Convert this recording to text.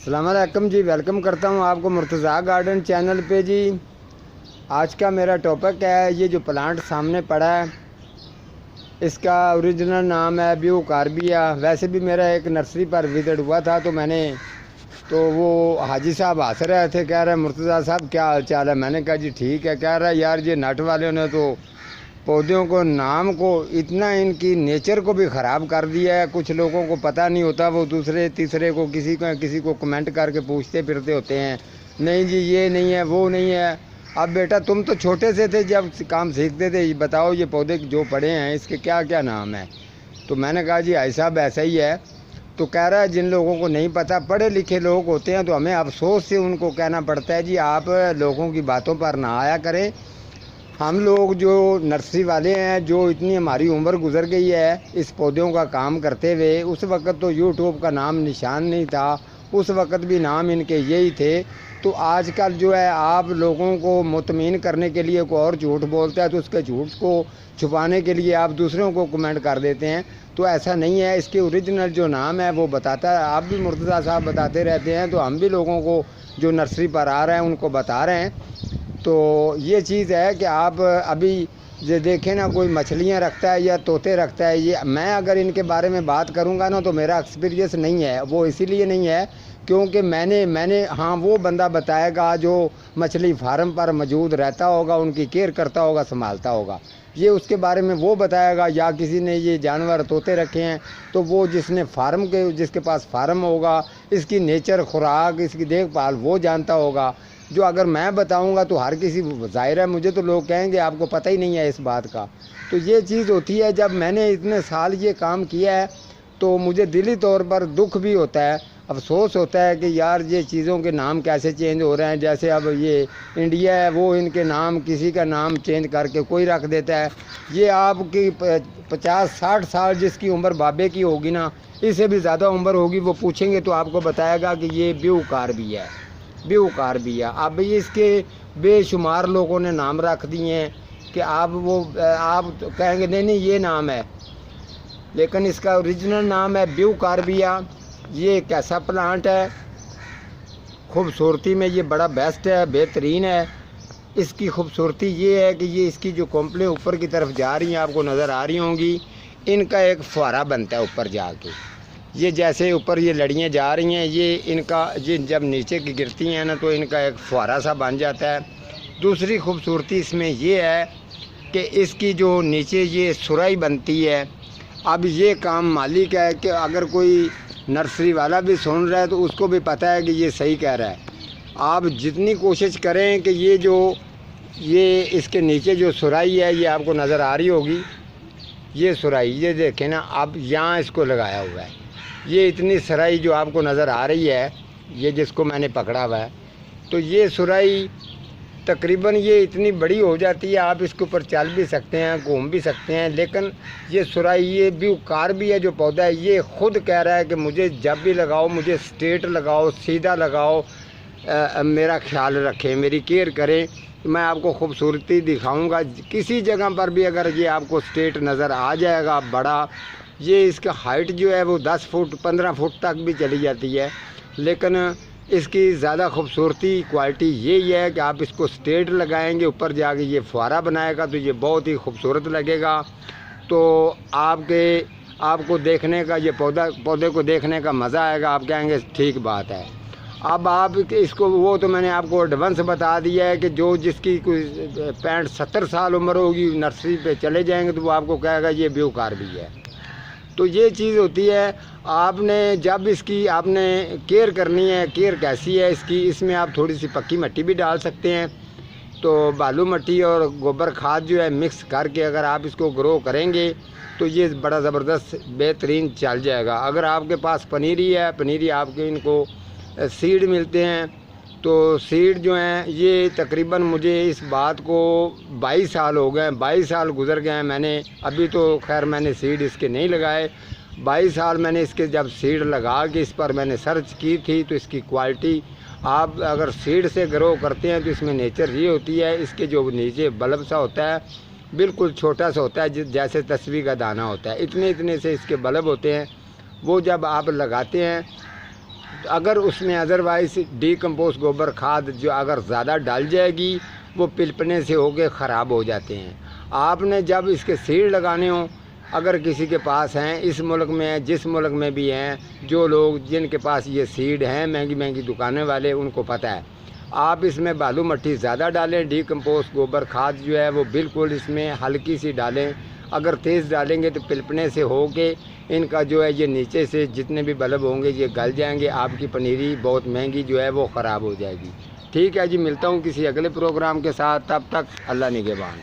السلام علیکم جی، ویلکم کرتا ہوں آپ کو مرتضیٰ گارڈن چینل پہ جی۔ آج کا میرا ٹاپک ہے یہ جو پلانٹ سامنے پڑا ہے، اس کا اوریجنل نام ہے بیو کاربیا۔ ویسے بھی میرا ایک نرسری پر وزٹ ہوا تھا تو وہ حاجی صاحب ہنس رہے تھے، کہہ رہے مرتضیٰ صاحب کیا حال چال ہے؟ میں نے کہا جی ٹھیک ہے۔ کہہ رہا ہے یار یہ نٹ والوں نے تو پودوں کو نام کو اتنا ان کی نیچر کو بھی خراب کر دیا ہے، کچھ لوگوں کو پتہ نہیں ہوتا، وہ دوسرے تیسرے کو کسی کو کمنٹ کر کے پوچھتے پھرتے ہوتے ہیں، نہیں جی یہ نہیں ہے وہ نہیں ہے۔ اب بیٹا تم تو چھوٹے سے تھے جب کام سیکھتے تھے، یہ بتاؤ یہ پودے جو پڑے ہیں اس کے کیا کیا نام ہے؟ تو میں نے کہا جی بھائی صاحب ایسا ہی ہے۔ تو کہہ رہا ہے جن لوگوں کو نہیں پتہ، پڑھے لکھے لوگ ہوتے ہیں تو ہمیں افسوس سے ان کو کہنا پڑتا ہے جی آپ لوگوں کی باتوں پر نہ آیا کریں۔ ہم لوگ جو نرسری والے ہیں، جو اتنی ہماری عمر گزر گئی ہے اس پودوں کا کام کرتے ہوئے، اس وقت تو یوٹیوب کا نام نشان نہیں تھا، اس وقت بھی نام ان کے یہی تھے۔ تو آج کل جو ہے آپ لوگوں کو مطمئن کرنے کے لیے کوئی اور جھوٹ بولتا ہے تو اس کے جھوٹ کو چھپانے کے لیے آپ دوسروں کو کمنٹ کر دیتے ہیں، تو ایسا نہیں ہے۔ اس کے اوریجنل جو نام ہے وہ بتاتا ہے، آپ بھی مرتضیٰ صاحب بتاتے رہتے ہیں تو ہم بھی لوگوں کو جو نرسری پر آ رہے ہیں ان کو بتا رہے ہیں۔ تو یہ چیز ہے کہ آپ ابھی یہ دیکھیں نا، کوئی مچھلیاں رکھتا ہے یا طوطے رکھتا ہے، یہ میں اگر ان کے بارے میں بات کروں گا نا تو میرا ایکسپیرینس نہیں ہے، وہ اسی لیے نہیں ہے کیونکہ میں نے ہاں وہ بندہ بتائے گا جو مچھلی فارم پر موجود رہتا ہوگا، ان کی کیئر کرتا ہوگا، سنبھالتا ہوگا، یہ اس کے بارے میں وہ بتائے گا۔ یا کسی نے یہ جانور طوطے رکھے ہیں تو وہ جس کے پاس فارم ہوگا، اس کی نیچر، خوراک، اس کی دیکھ بھال وہ جانتا ہوگا۔ جو اگر میں بتاؤں گا تو ہر کسی ظاہر ہے مجھے تو لوگ کہیں گے آپ کو پتہ ہی نہیں ہے اس بات کا۔ تو یہ چیز ہوتی ہے، جب میں نے اتنے سال یہ کام کیا ہے تو مجھے دلی طور پر دکھ بھی ہوتا ہے، افسوس ہوتا ہے کہ یار یہ چیزوں کے نام کیسے چینج ہو رہے ہیں۔ جیسے اب یہ انڈیا ہے، وہ ان کے نام کسی کا نام چینج کر کے کوئی رکھ دیتا ہے۔ یہ آپ کی 50-60 سال جس کی عمر بابے کی ہوگی نا، اس سے بھی زیادہ عمر ہوگی، وہ پوچھیں گے تو آپ کو بتائے گا کہ یہ بیو کاربیا ہے، بیو کاربیا۔ اب اس کے بے شمار لوگوں نے نام رکھ دیے ہیں کہ آپ کہیں گے نہیں یہ نام ہے، لیکن اس کا اوریجنل نام ہے بیو کاربیا۔ یہ ایک ایسا پلانٹ ہے، خوبصورتی میں یہ بڑا بیسٹ ہے، بہترین ہے۔ اس کی خوبصورتی یہ ہے کہ یہ اس کی جو کمپلیں اوپر کی طرف جا رہی ہیں آپ کو نظر آ رہی ہوں گی، ان کا ایک فوارہ بنتا ہے اوپر جا کے۔ یہ جیسے اوپر یہ لڑیاں جا رہی ہیں، یہ جب نیچے کی گرتی ہیں نا تو ان کا ایک فوارہ سا بن جاتا ہے۔ دوسری خوبصورتی اس میں یہ ہے کہ اس کی جو نیچے یہ سرائی بنتی ہے۔ اب یہ کام مالک ہے کہ اگر کوئی نرسری والا بھی سن رہا ہے تو اس کو بھی پتہ ہے کہ یہ صحیح کہہ رہا ہے۔ آپ جتنی کوشش کریں کہ یہ اس کے نیچے جو سرائی ہے یہ آپ کو نظر آ رہی ہوگی، یہ سرائی یہ دیکھیں نا، اب یہاں اس کو لگایا ہوا ہے، یہ اتنی سرائی جو آپ کو نظر آ رہی ہے، یہ جس کو میں نے پکڑا ہوا ہے، تو یہ سرائی تقریباً یہ اتنی بڑی ہو جاتی ہے، آپ اس کے اوپر چل بھی سکتے ہیں، گھوم بھی سکتے ہیں، لیکن یہ سرائی، یہ بیو کاربیا جو پودا ہے، یہ خود کہہ رہا ہے کہ مجھے جب بھی لگاؤ مجھے اسٹریٹ لگاؤ، سیدھا لگاؤ، میرا خیال رکھیں، میری کیئر کریں، میں آپ کو خوبصورتی دکھاؤں گا۔ کسی جگہ پر بھی اگر یہ آپ کو اسٹریٹ نظر آ جائے گا بڑا، یہ اس کا ہائٹ جو ہے وہ 10 فٹ 15 فٹ تک بھی چلی جاتی ہے، لیکن اس کی زیادہ خوبصورتی کوالٹی یہی ہے کہ آپ اس کو اسٹریٹ لگائیں گے، اوپر جا کے یہ فوارہ بنائے گا تو یہ بہت ہی خوبصورت لگے گا۔ تو آپ کو دیکھنے کا، یہ پودے کو دیکھنے کا مزہ آئے گا، آپ کہیں گے ٹھیک بات ہے۔ اب آپ اس کو وہ تو میں نے آپ کو ایڈوانس بتا دیا ہے کہ جس کی کوئی 65-70 سال عمر ہوگی، نرسری پہ چلے جائیں گے تو وہ آپ کو کہے گا یہ بیو کاربیا ہے۔ تو یہ چیز ہوتی ہے، آپ نے جب اس کی آپ نے کیئر کرنی ہے، کیئر کیسی ہے اس کی، اس میں آپ تھوڑی سی پکی مٹی بھی ڈال سکتے ہیں۔ تو بالو مٹی اور گوبر کھاد جو ہے مکس کر کے اگر آپ اس کو گرو کریں گے تو یہ بڑا زبردست بہترین چل جائے گا۔ اگر آپ کے پاس پنیری ہے، پنیری آپ کے ان کو سیڈ ملتے ہیں، تو سیڈ جو ہیں یہ تقریباً مجھے اس بات کو 22 سال ہو گئے ہیں، 22 سال گزر گئے ہیں۔ میں نے ابھی تو خیر میں نے سیڈ اس کے نہیں لگائے، 22 سال میں نے اس کے جب سیڈ لگا کے اس پر میں نے سرچ کی تھی تو اس کی کوالٹی، آپ اگر سیڈ سے گرو کرتے ہیں تو اس میں نیچر یہ ہوتی ہے، اس کے جو نیچے بلب سا ہوتا ہے بالکل چھوٹا سا ہوتا ہے، جیسے تسبیح کا دانہ ہوتا ہے، اتنے سے اس کے بلب ہوتے ہیں۔ وہ جب آپ لگاتے ہیں اگر اس میں ادروائز ڈی کمپوز گوبر کھاد جو اگر زیادہ ڈال جائے گی وہ پلپنے سے ہو کے خراب ہو جاتے ہیں۔ آپ نے جب اس کے سیڈ لگانے ہوں، اگر کسی کے پاس ہیں، اس ملک میں جس ملک میں بھی ہیں، جو لوگ جن کے پاس یہ سیڈ ہیں مہنگی مہنگی دکانیں والے، ان کو پتہ ہے، آپ اس میں بالو مٹی زیادہ ڈالیں، ڈی کمپوز گوبر کھاد جو ہے وہ بالکل اس میں ہلکی سی ڈالیں۔ اگر تیز ڈالیں گے تو پلپنے سے ہو کے ان کا جو ہے یہ نیچے سے جتنے بھی بلب ہوں گے یہ گل جائیں گے، آپ کی پنیری بہت مہنگی جو ہے وہ خراب ہو جائے گی۔ ٹھیک ہے جی، ملتا ہوں کسی اگلے پروگرام کے ساتھ، تب تک اللہ نگہبان۔